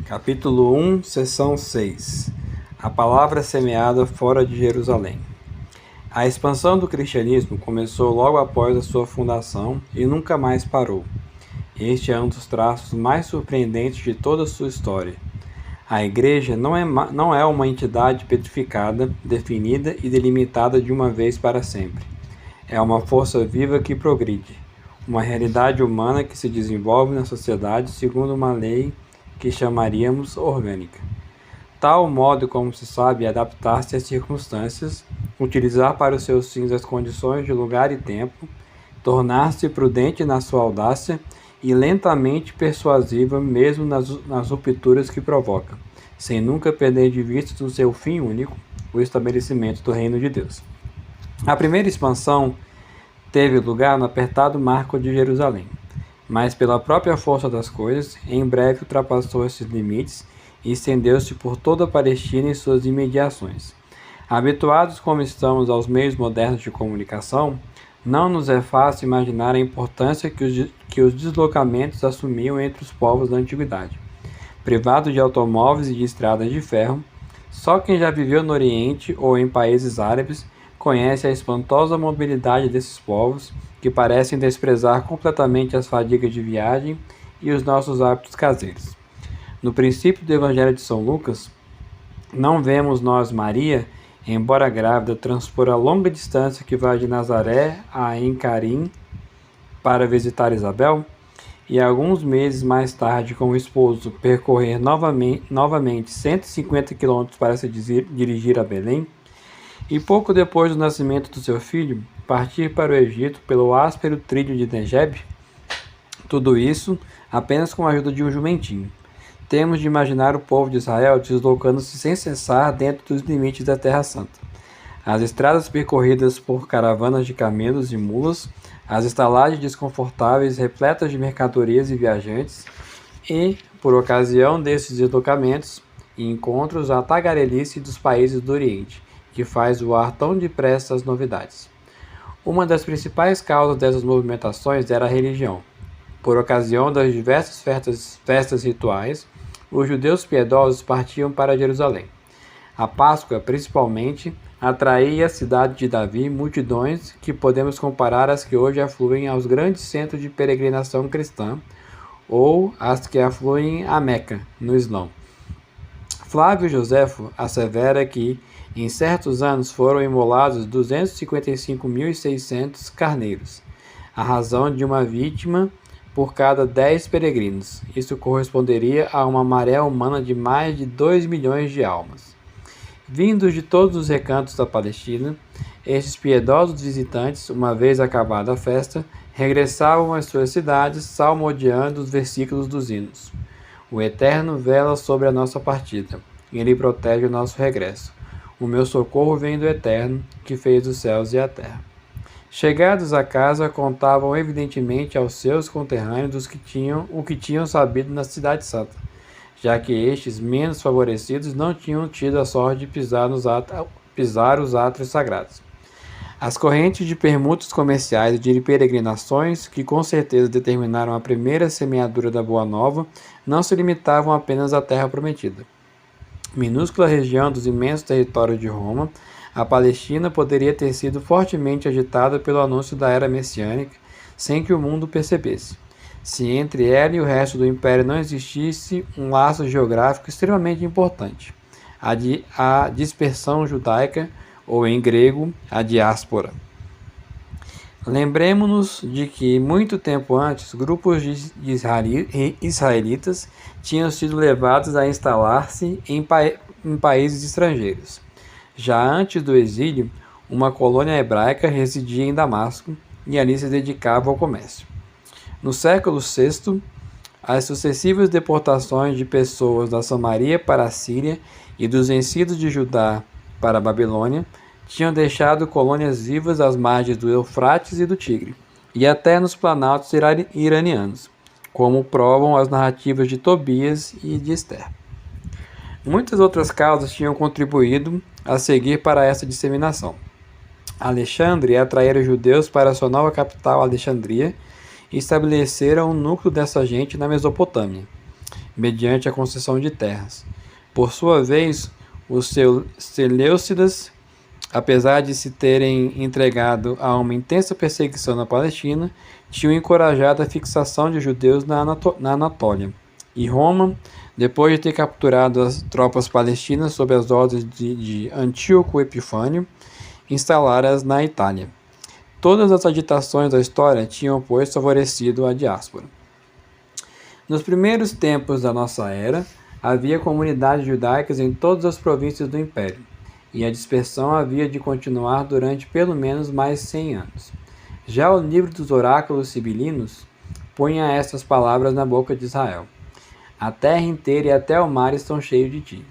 Capítulo 1, Seção 6. A palavra semeada fora de Jerusalém. A expansão do cristianismo começou logo após a sua fundação e nunca mais parou. Este é um dos traços mais surpreendentes de toda a sua história. A Igreja não é uma entidade petrificada, definida e delimitada de uma vez para sempre. É uma força viva que progride, uma realidade humana que se desenvolve na sociedade segundo uma lei que chamaríamos orgânica. Tal modo como se sabe adaptar-se às circunstâncias, utilizar para os seus fins as condições de lugar e tempo, tornar-se prudente na sua audácia e lentamente persuasiva mesmo nas rupturas que provoca, sem nunca perder de vista o seu fim único, o estabelecimento do reino de Deus. A primeira expansão teve lugar no apertado marco de Jerusalém, mas pela própria força das coisas, em breve ultrapassou esses limites e estendeu-se por toda a Palestina e suas imediações. Habituados como estamos aos meios modernos de comunicação, não nos é fácil imaginar a importância que os deslocamentos assumiam entre os povos da antiguidade. Privado de automóveis e de estradas de ferro, só quem já viveu no Oriente ou em países árabes conhece a espantosa mobilidade desses povos, que parecem desprezar completamente as fadigas de viagem e os nossos hábitos caseiros. No princípio do Evangelho de São Lucas, não vemos nós Maria, embora grávida, transpor a longa distância que vai de Nazaré a Encarim para visitar Isabel, e alguns meses mais tarde, com o esposo, percorrer novamente 150 quilômetros para se dirigir a Belém, e pouco depois do nascimento do seu filho, partir para o Egito pelo áspero trilho de Negeb? Tudo isso apenas com a ajuda de um jumentinho. Temos de imaginar o povo de Israel deslocando-se sem cessar dentro dos limites da Terra Santa. As estradas percorridas por caravanas de camelos e mulas, as estalagens desconfortáveis repletas de mercadorias e viajantes, e, por ocasião desses deslocamentos e encontros, a tagarelice dos países do Oriente, que faz voar tão depressa as novidades. Uma das principais causas dessas movimentações era a religião. Por ocasião das diversas festas rituais, os judeus piedosos partiam para Jerusalém. A Páscoa, principalmente, atraía a cidade de Davi multidões que podemos comparar às que hoje afluem aos grandes centros de peregrinação cristã ou às que afluem a Meca, no Islã. Flávio Joséfo assevera que, em certos anos, foram imolados 255.600 carneiros, a razão de uma vítima por cada 10 peregrinos. Isso corresponderia a uma maré humana de mais de 2 milhões de almas. Vindos de todos os recantos da Palestina, estes piedosos visitantes, uma vez acabada a festa, regressavam às suas cidades, salmodiando os versículos dos hinos. O Eterno vela sobre a nossa partida, e Ele protege o nosso regresso. O meu socorro vem do Eterno, que fez os céus e a terra. Chegados a casa, contavam evidentemente aos seus conterrâneos o que tinham sabido na Cidade Santa, já que estes, menos favorecidos, não tinham tido a sorte de pisar os átrios sagrados. As correntes de permutas comerciais e de peregrinações, que com certeza determinaram a primeira semeadura da Boa Nova, não se limitavam apenas à Terra Prometida. Minúscula região dos imensos territórios de Roma, a Palestina poderia ter sido fortemente agitada pelo anúncio da era messiânica, sem que o mundo percebesse, se entre ela e o resto do império não existisse um laço geográfico extremamente importante, a dispersão judaica, ou em grego, a diáspora. Lembremos-nos de que, muito tempo antes, grupos de israelitas tinham sido levados a instalar-se em países estrangeiros. Já antes do exílio, uma colônia hebraica residia em Damasco e ali se dedicava ao comércio. No século VI, as sucessivas deportações de pessoas da Samaria para a Síria e dos vencidos de Judá para a Babilônia tinham deixado colônias vivas às margens do Eufrates e do Tigre, e até nos planaltos iranianos, como provam as narrativas de Tobias e de Esther. Muitas outras causas tinham contribuído a seguir para essa disseminação. Alexandre atraíra os judeus para sua nova capital, Alexandria, e estabeleceram um núcleo dessa gente na Mesopotâmia. mediante a concessão de terras. Por sua vez, os Seleucidas, apesar de se terem entregado a uma intensa perseguição na Palestina, tinham encorajado a fixação de judeus na Anatólia. E Roma, depois de ter capturado as tropas palestinas sob as ordens de Antíoco Epifânio, instalara-as na Itália. Todas as agitações da história tinham, pois, favorecido a diáspora. Nos primeiros tempos da nossa era, havia comunidades judaicas em todas as províncias do Império, e a dispersão havia de continuar durante pelo menos mais 100 anos. Já o livro dos oráculos sibilinos punha estas palavras na boca de Israel: a terra inteira e até o mar estão cheios de ti.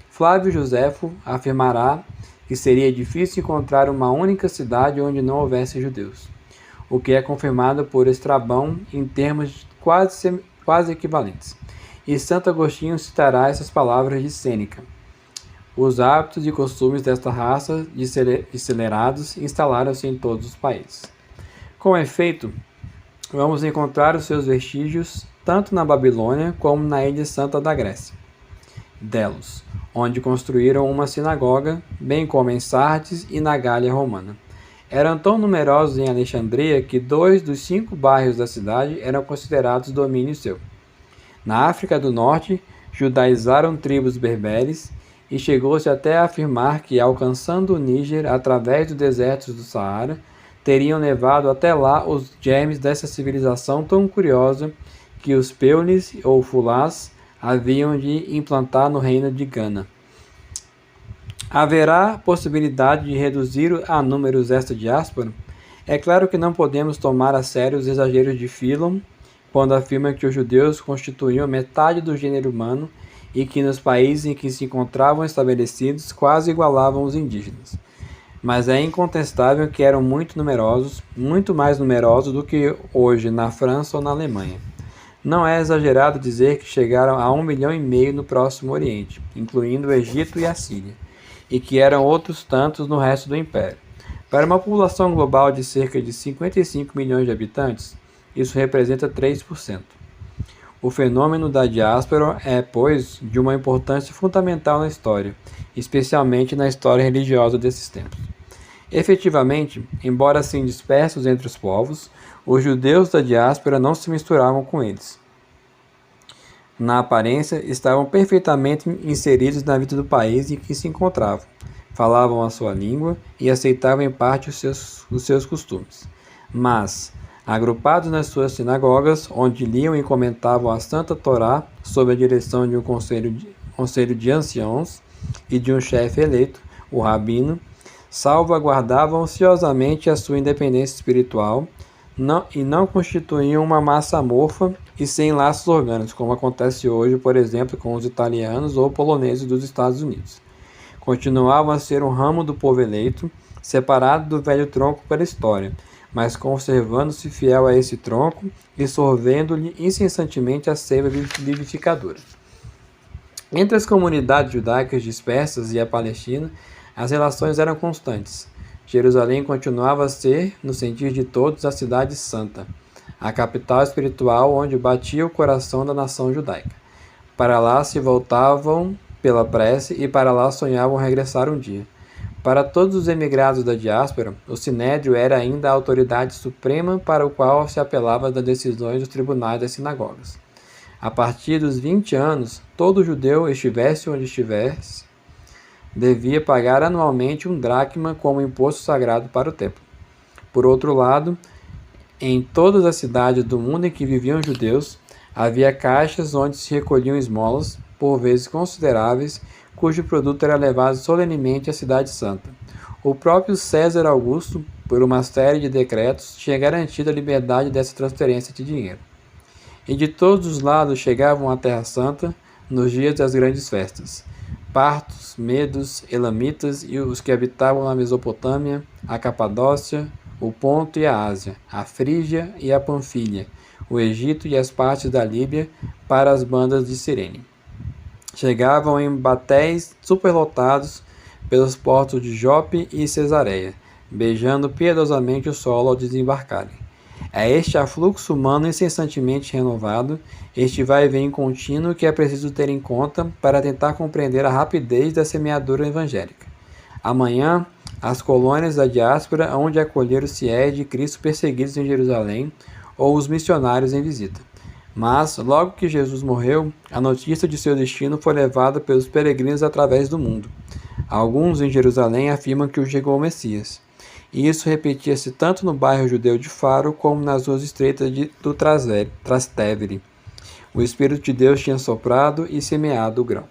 Flávio Joséfo afirmará que seria difícil encontrar uma única cidade onde não houvesse judeus, o que é confirmado por Estrabão em termos quase equivalentes. E Santo Agostinho citará essas palavras de Sêneca: os hábitos e costumes desta raça de acelerados instalaram-se em todos os países. Com efeito, vamos encontrar os seus vestígios tanto na Babilônia como na Ilha Santa da Grécia, Delos, onde construíram uma sinagoga, bem como em Sardes e na Gália romana. Eram tão numerosos em Alexandria que 2 dos 5 bairros da cidade eram considerados domínio seu. Na África do Norte, judaizaram tribos berberes e chegou-se até a afirmar que, alcançando o Níger através dos desertos do Saara, teriam levado até lá os germes dessa civilização tão curiosa que os peulis ou fulás haviam de implantar no reino de Gana. Haverá possibilidade de reduzir a números esta diáspora? É claro que não podemos tomar a sério os exageros de Philon quando afirma que os judeus constituíam metade do gênero humano e que nos países em que se encontravam estabelecidos quase igualavam os indígenas. Mas é incontestável que eram muito numerosos, muito mais numerosos do que hoje na França ou na Alemanha. Não é exagerado dizer que chegaram a 1,5 milhão no Próximo Oriente, incluindo o Egito e a Síria, e que eram outros tantos no resto do Império. Para uma população global de cerca de 55 milhões de habitantes, isso representa 3%. O fenômeno da diáspora é, pois, de uma importância fundamental na história, especialmente na história religiosa desses tempos. Efetivamente, embora assim dispersos entre os povos, os judeus da diáspora não se misturavam com eles. Na aparência, estavam perfeitamente inseridos na vida do país em que se encontravam, falavam a sua língua e aceitavam em parte os seus costumes. Mas, agrupados nas suas sinagogas, onde liam e comentavam a Santa Torá sob a direção de um conselho de anciãos e de um chefe eleito, o rabino, salvaguardavam ansiosamente a sua independência espiritual e não constituíam uma massa amorfa e sem laços orgânicos, como acontece hoje, por exemplo, com os italianos ou poloneses dos Estados Unidos. Continuavam a ser um ramo do povo eleito, separado do velho tronco pela história, mas conservando-se fiel a esse tronco e sorvendo-lhe incessantemente a seiva vivificadora. Entre as comunidades judaicas dispersas e a Palestina, as relações eram constantes. Jerusalém continuava a ser, no sentir de todos, a cidade santa, a capital espiritual onde batia o coração da nação judaica. Para lá se voltavam pela prece e para lá sonhavam regressar um dia. Para todos os emigrados da diáspora, o Sinédrio era ainda a autoridade suprema para o qual se apelava das decisões dos tribunais das sinagogas. A partir dos 20 anos, todo judeu, estivesse onde estivesse, devia pagar anualmente 1 dracma como imposto sagrado para o templo. Por outro lado, em todas as cidades do mundo em que viviam judeus, havia caixas onde se recolhiam esmolas, por vezes consideráveis, cujo produto era levado solenemente à cidade santa. O próprio César Augusto, por uma série de decretos, tinha garantido a liberdade dessa transferência de dinheiro. E de todos os lados chegavam à Terra Santa nos dias das grandes festas. Partos, medos, elamitas e os que habitavam na Mesopotâmia, a Capadócia, o Ponto e a Ásia, a Frígia e a Panfilha, o Egito e as partes da Líbia para as bandas de Cirene. Chegavam em batéis superlotados pelos portos de Jope e Cesareia, beijando piedosamente o solo ao desembarcarem. É este afluxo humano incessantemente renovado, este vai e vem contínuo que é preciso ter em conta para tentar compreender a rapidez da semeadura evangélica. Amanhã, as colônias da diáspora hão de acolher os fiéis de Cristo perseguidos em Jerusalém ou os missionários em visita. Mas, logo que Jesus morreu, a notícia de seu destino foi levada pelos peregrinos através do mundo. Alguns em Jerusalém afirmam que chegou o Messias. E isso repetia-se tanto no bairro judeu de Faro como nas ruas estreitas do Trastevere. O Espírito de Deus tinha soprado e semeado o grão.